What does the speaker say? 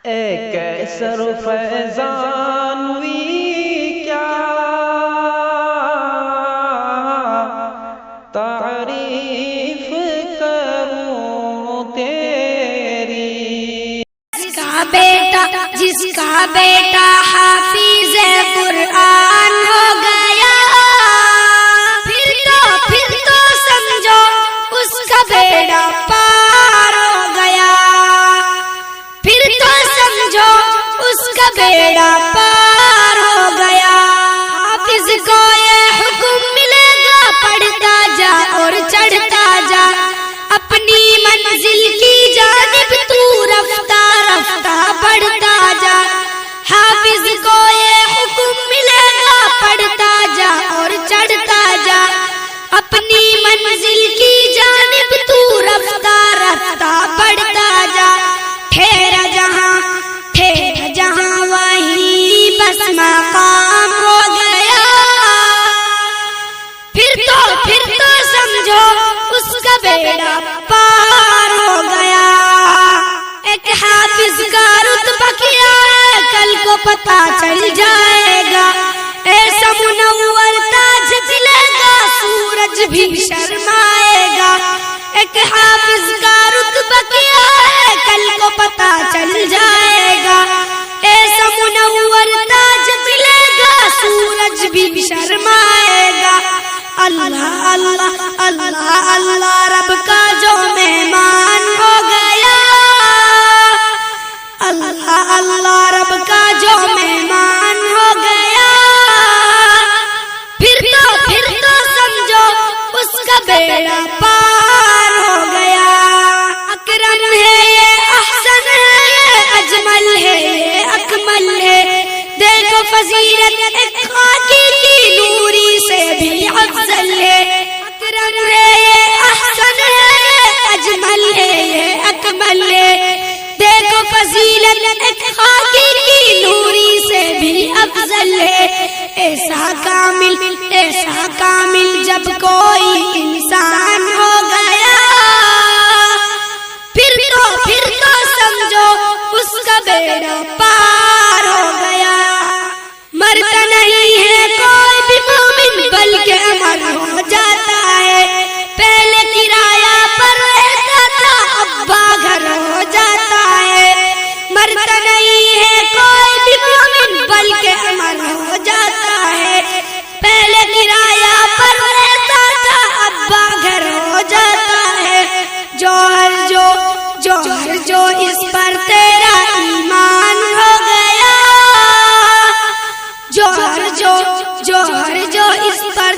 کیسر فیضان ہوئی کیا تعریف کروں تیری. جس کا بیٹا حافظ قرآن ہو گیا، پھر تو سمجھو اس کا بیڑا پار ہو گیا. پھر تو سمجھو اس کا بیڑا پار ہو گیا. حافظ کو یہ حکم ملے گا، پڑھتا جا اور چڑھتا جا اپنی منزل کی جانب، تو رفتہ رفتہ بڑھتا جا. حافظ کو یہ حکم ملے گا، پڑھتا جا اور چڑھتا جا اپنی منزل کی جانب، تو رفتہ رفتہ بڑھتا جا. ٹھہرا جہاں وہیں بس مقام ہو گیا. پھر تو سمجھو اس کا بیڑا پار ہو گیا. ایک حافظ کا رتبہ کیا ہے کل کو پتہ چل جائے گا. ایسا منور تاج دلے گا سورج بھی شرمائے گا. ایک حافظ کا رتبہ کیا ہے کل کو پتہ چل جائے گا. ایسا منور تاج دلے گا سورج بھی شرمائے گا. اللہ اللہ اللہ اللہ رب کا جو مہمان ہو گیا. اللہ اللہ رب کا جو مہمان ہو گیا. پھر تو سمجھو اس کا بیڑا پار ہو گیا. اکرم ہے یہ احسن ہے یہ اجمل ہے یہ اکمل ہے. دیکھو فضیلت ایک خاکی کی نوری سے بھی افضل ہے. اکرم ہے یہ احسن ہے یہ اجمل ہے یہ اکمل ہے. دیکھو فضیلت ایک خاکی کی نوری سے بھی افضل ہے. ایسا کامل جب کوئی انسان ہو گیا. پھر تو سمجھو اس کا بیڑا پار ہو گیا. مرتا نہیں ہے کوئی بھی مومن بلکہ امر ہو جاتا ہے. پہلے کرایہ پر رہتا تھا ابا گھر ہو جاتا ہے. مرتا نہیں ہے کوئی بھی مومن بلکہ امر ہو جاتا ہے. پہلے کرایہ پر رہتا تھا ابا گھر ہو جاتا ہے. جوہر جو اس پر تیرا ایمان ہو گیا. جوہر جو اس پر